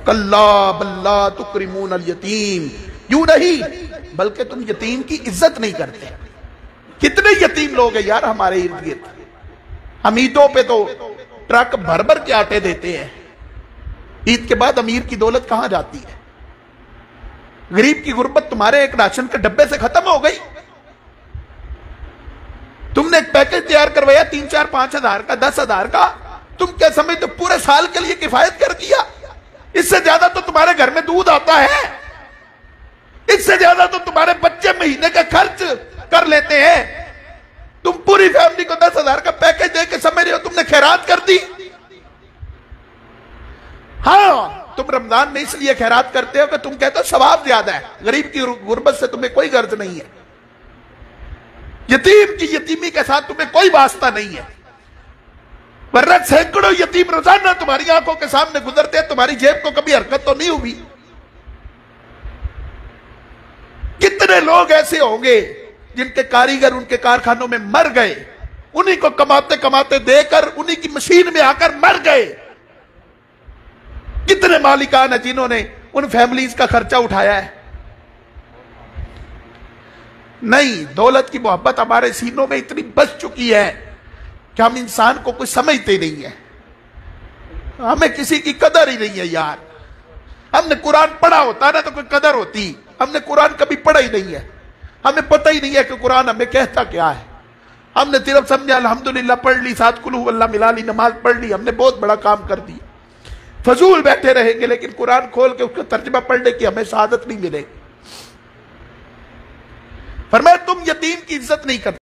کلا بل لا تکرمون الیتیم، یوں نہیں بلکہ تم یتیم کی عزت نہیں کرتے۔ کتنے یتیم لوگ ہیں یار ہمارے ارد گرد، ہم عیدوں پہ تو ٹرک بھر بھر کے آٹے دیتے ہیں، عید کے بعد امیر کی دولت کہاں جاتی ہے؟ غریب کی غربت تمہارے ایک راشن کے ڈبے سے ختم ہو گئی؟ تم نے ایک پیکج تیار کروایا 3 4 5 ہزار کا، 10 ہزار کا، تم کیا سمجھتے پورے سال کے لیے کفایت کر دیا؟ اس سے زیادہ تو تمہارے گھر میں دودھ آتا ہے، اس سے زیادہ تو تمہارے بچے مہینے کا خرچ کر لیتے ہیں، تم پوری فیملی کو 10 ہزار کا پیکج دے کے سمجھ رہے ہو تم نے خیرات کر دی؟ ہاں تم رمضان میں اس لیے خیرات کرتے ہو کہ تم کہتے ہو ثواب زیادہ ہے، غریب کی غربت سے تمہیں کوئی غرض نہیں ہے، یتیم کی یتیمی کے ساتھ تمہیں کوئی واسطہ نہیں ہے، ورنہ سینکڑوں یتیم روزانہ تمہاری آنکھوں کے سامنے گزرتے ہیں، تمہاری جیب کو کبھی حرکت تو نہیں ہوئی؟ کتنے لوگ ایسے ہوں گے جن کے کاریگر ان کے کارخانوں میں مر گئے، انہی کو کماتے کماتے دے کر انہی کی مشین میں آ کر مر گئے؟ کتنے مالکان ہیں جنہوں نے ان فیملیز کا خرچہ اٹھایا ہے؟ نہیں، دولت کی محبت ہمارے سینوں میں اتنی بس چکی ہے کہ ہم انسان کو کچھ سمجھتے نہیں ہیں، ہمیں کسی کی قدر ہی نہیں ہے یار۔ ہم نے قرآن پڑھا ہوتا نا تو کوئی قدر ہوتی، ہم نے قرآن کبھی پڑھا ہی نہیں ہے، ہمیں پتہ ہی نہیں ہے کہ قرآن ہمیں کہتا کیا ہے۔ ہم نے صرف سمجھا الحمدللہ پڑھ لی، 7 قل هو اللہ ملا لی، نماز پڑھ لی، ہم نے بہت بڑا کام کر دیا، فضول بیٹھے رہیں گے، لیکن قرآن کھول کے اس کا ترجمہ پڑھنے کی ہمیں سعادت نہیں ملے گی۔ فرمایا تم یتیم کی عزت نہیں کرتے۔